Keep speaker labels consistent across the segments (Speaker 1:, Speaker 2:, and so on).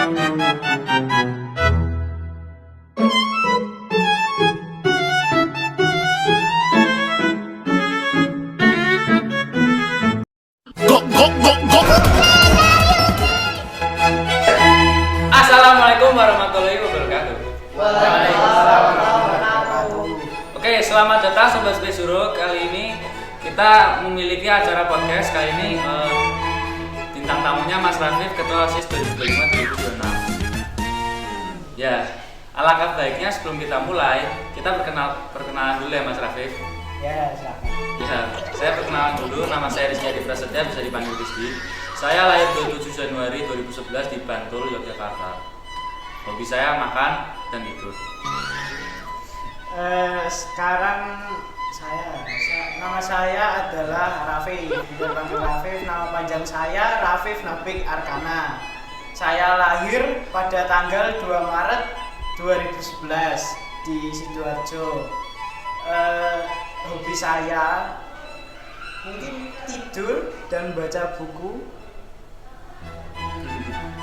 Speaker 1: Assalamualaikum warahmatullahi wabarakatuh. Oke, selamat datang Sobat Space Hero. Kali ini kita memiliki acara podcast. Kali ini bintang tamunya Mas Rafif, Ketua OSIS 2025-2026. Ya, alangkah baiknya sebelum kita mulai, kita perkenalan dulu ya Mas Rafif.
Speaker 2: Ya, silakan.
Speaker 1: Ya, saya perkenalan dulu. Nama saya Rizky Adi Prasetya, bisa dipanggil Rizky. Saya lahir 27 Januari 2011 di Bantul, Yogyakarta. Hobi saya makan dan tidur.
Speaker 2: Sekarang nama saya adalah Rafif. Dipanggil Rafif. Nama panjang saya Rafif Nabik Arkana. Saya lahir pada tanggal 2 Maret 2011 di Sidoarjo. Hobi saya mungkin tidur dan baca buku.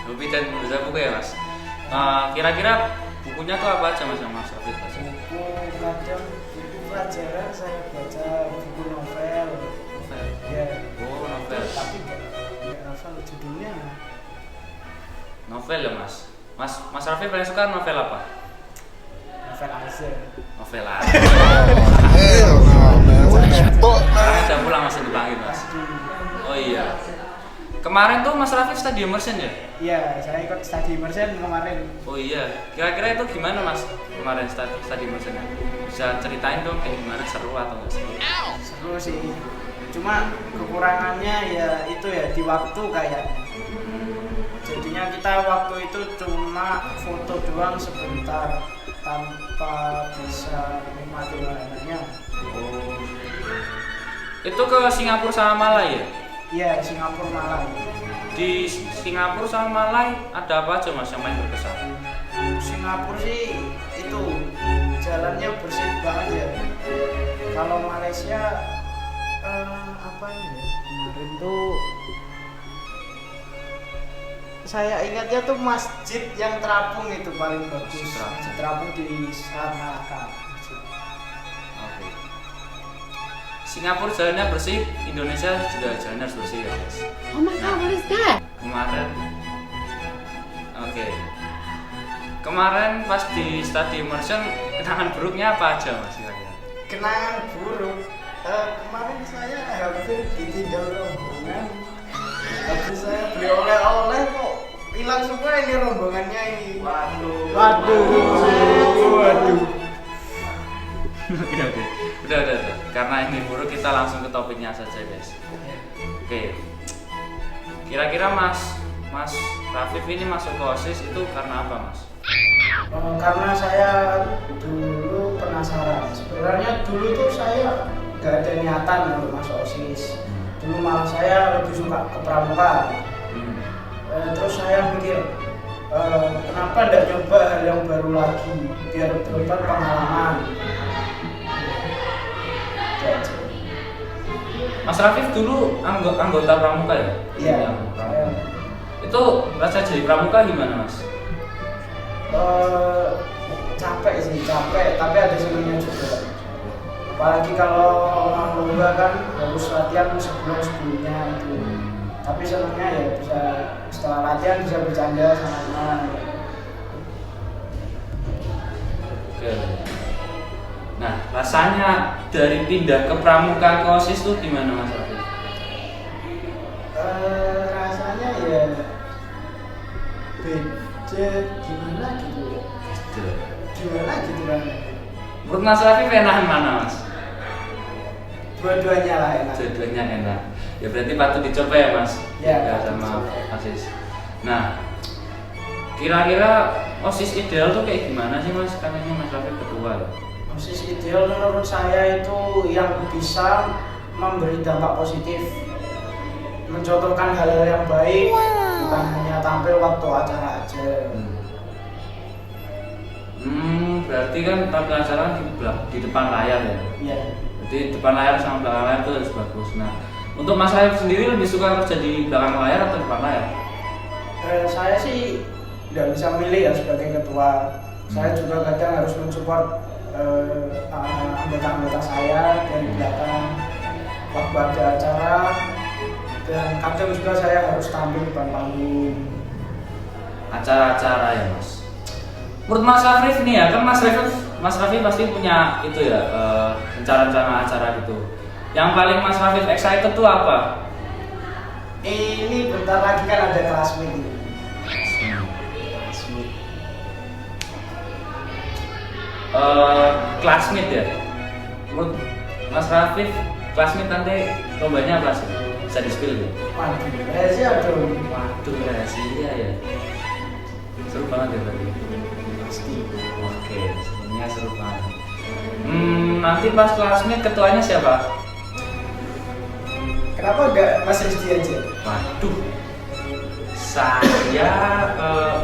Speaker 1: Hobi dan baca buku ya Mas. Kira-kira bukunya tuh apa aja Mas yang Mas Rafif baca?
Speaker 2: Buku kadang buku pelajaran saya baca, buku novel. Ya.
Speaker 1: Oh, novel.
Speaker 2: Tapi nggak hafal judulnya.
Speaker 1: Novel ya Mas. Mas Rafif paling suka novel apa?
Speaker 2: Novel aja.
Speaker 1: Novel lah. Sekarang jam pulang masih dipanggil Mas. Oh iya. Kemarin tuh Mas Rafif study immersion ya?
Speaker 2: Iya, saya ikut study immersion kemarin.
Speaker 1: Oh iya. Kira-kira itu gimana Mas kemarin study immersionnya? Bisa ceritain dong kayak gimana, seru atau nggak seru?
Speaker 2: Seru sih. Cuma kekurangannya ya itu ya di waktu kayaknya. Jadinya kita waktu itu cuma foto doang sebentar tanpa bisa menikmati warnanya.
Speaker 1: Oh. Itu ke Singapura sama Malai ya?
Speaker 2: Iya, Singapura Malang.
Speaker 1: Di Singapura sama Malai ada apa aja Mas yang main berkesan?
Speaker 2: Singapura sih itu jalannya bersih banget ya. Kalau Malaysia apa ini ya? Kemarin tuh saya ingatnya tuh masjid yang terapung itu paling bagus. Terapung di Malaka.
Speaker 1: Oke. Singapura jalannya bersih, Indonesia juga jalannya harus bersih ya guys.
Speaker 3: Oh my god, what is that?
Speaker 1: Kemarin, oke. Kemarin pas di study immersion, kenangan buruknya apa aja Mas kira-kira?
Speaker 2: Kenangan buruk. Kemarin saya hampir ditinggal rombongan. Habis saya beli oleh-oleh kok hilang semua ini rombongannya ini. Waduh.
Speaker 1: Oke. Udah. Karena ini buruk, kita langsung ke topiknya saja guys. Oke. Kira-kira Mas Rafif ini masuk ke OSIS itu karena apa Mas?
Speaker 2: Karena saya dulu penasaran. Sebenarnya dulu tuh saya gak ada niatan untuk masuk OSIS. Dulu malah saya lebih suka ke pramuka. Terus saya mikir, kenapa tidak coba hal yang baru lagi biar dapat pengalaman.
Speaker 1: Mas Rafif dulu anggota pramuka ya?
Speaker 2: Iya.
Speaker 1: Itu rasa jadi pramuka gimana Mas?
Speaker 2: Capek, tapi ada senangnya juga. Apalagi kalau lomba kan harus latihan sebelumnya itu. Tapi senangnya ya bisa setelah latihan bisa bercanda sama teman.
Speaker 1: Oke. Nah, rasanya dari pindah ke pramuka ke OSIS tuh gimana Mas Rafif?
Speaker 2: Rasanya ya beda gimana gitu kan.
Speaker 1: Menurut Mas Rafif enakan mana Mas?
Speaker 2: Dua-duanya lah enak.
Speaker 1: Dua-duanya enak. Ya berarti patut dicoba ya Mas?
Speaker 2: Ya,
Speaker 1: sama OSIS. Nah, kira-kira OSIS ideal tuh kayak gimana sih Mas? Karena ini Mas Rafif ketua ya.
Speaker 2: OSIS ideal menurut saya itu yang bisa memberi dampak positif, mencontohkan hal-hal yang baik, bukan hanya tampil waktu acara aja.
Speaker 1: Berarti kan tampil acara di depan layar ya?
Speaker 2: Iya.
Speaker 1: Jadi depan layar sama belakang layar itu harus bagus. Nah, untuk Mas Rafif sendiri lebih suka kerja di belakang layar atau depan layar?
Speaker 2: Saya sih nggak bisa milih ya sebagai ketua. Saya juga kadang harus mensupport anggota-anggota saya dari belakang waktu ada acara, dan kadang juga saya harus tampil di depan panggung.
Speaker 1: Acara-acara ya Mas. Menurut Mas Rafif nih ya, kan Mas Rafif pasti punya itu ya, rencana-rencana acara gitu. Yang paling Mas Rafif excited tuh apa?
Speaker 2: Ini bentar lagi kan ada kelas meet.
Speaker 1: Classmate ya. Menurut Mas Rafif, classmate nanti lombanya apa sih? Bisa di-spill ya?
Speaker 2: Waduh, rahasia dong.
Speaker 1: Waduh, rahasia ya. Seru banget ya tadi.
Speaker 2: Pasti.
Speaker 1: Oke, sebenarnya seru banget. Nanti pas classmate ketuanya siapa?
Speaker 2: Kenapa enggak Mas Rizky aja?
Speaker 1: Waduh, saya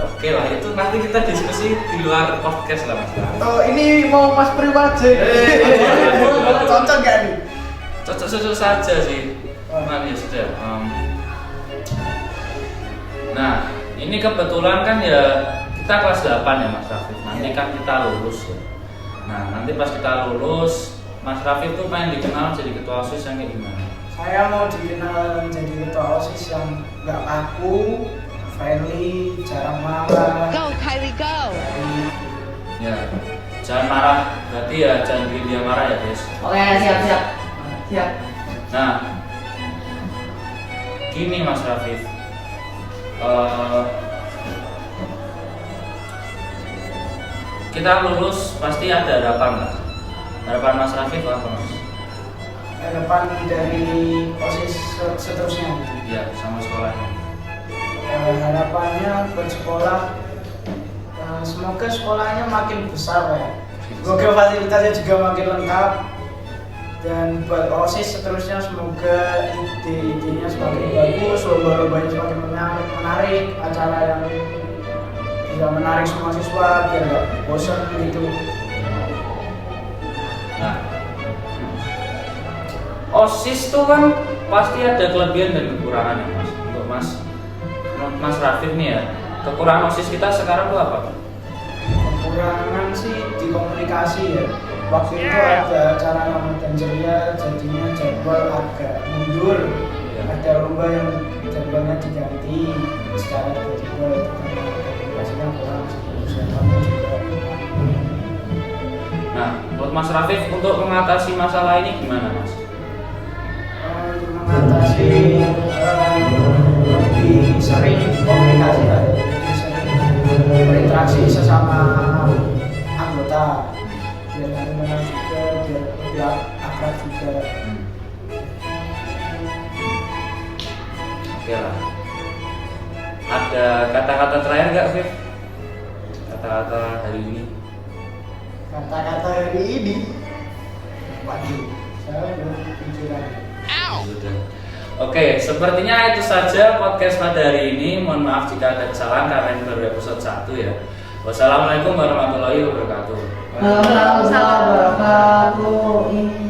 Speaker 1: oke lah, itu nanti kita diskusi di luar podcast lah Mas.
Speaker 2: Oh, ini mau Mas pribadi. Cocok nggak nih?
Speaker 1: Cocok saja sih. Nah, ya sudah. Nah, ini kebetulan kan ya kita kelas 8 ya Mas Rafif. Nanti kan kita lulus ya. Nah, nanti pas kita lulus, Mas Rafif tuh pengen dikenal jadi ketua OSIS yang kayak gimana?
Speaker 2: Saya mau dikenal menjadi ketua OSIS yang nggak kaku, friendly, jarang marah.
Speaker 3: Go Kylie go.
Speaker 1: Ya, jangan marah. Berarti ya jangan bikin dia marah ya guys.
Speaker 4: Oke, siap.
Speaker 1: Nah, gini Mas Rafif. Kita lulus pasti ada harapan lah. Harapan Mas Rafif apa Mas?
Speaker 2: Harapan dari OSIS seterusnya.
Speaker 1: Iya, sama sekolahnya.
Speaker 2: Harapannya buat sekolah, semoga sekolahnya makin besar ya. Semoga fasilitasnya juga makin lengkap. Dan buat OSIS seterusnya semoga ide-idenya semakin bagus, lomba-lombanya semakin menarik, acara yang bisa menarik semua siswa biar nggak bosan gitu.
Speaker 1: Nah, OSIS tuh kan pasti ada kelebihan dan kekurangan ya Mas. Untuk menurut Mas Rafif nih ya, kekurangan OSIS kita sekarang tuh apa?
Speaker 2: Kekurangan sih di komunikasi ya. Waktu itu ada acara Ramadan Ceria, jadinya jadwal agak mundur. Ada lomba yang jadwalnya diganti secara tiba-tiba, itu karena komunikasinya kurang. Juga.
Speaker 1: Nah, buat Mas Rafif untuk mengatasi masalah ini gimana Mas?
Speaker 2: Untuk mengatasi lebih sering komunikasi, lebih sering berinteraksi sesama anggota. Biar kenal juga, biar lebih akrab juga.
Speaker 1: Oke lah. Ada kata-kata terakhir nggak, Viv? Kata-kata hari ini?
Speaker 2: Kata-kata hari ini, waduh, saya belum pikiran.
Speaker 1: Sudah. Oke, sepertinya itu saja podcast pada hari ini. Mohon maaf jika ada kesalahan karena ini baru episode 1 ya. Wassalamualaikum warahmatullahi wabarakatuh.
Speaker 4: Waalaikumsalam warahmatullahi wabarakatuh.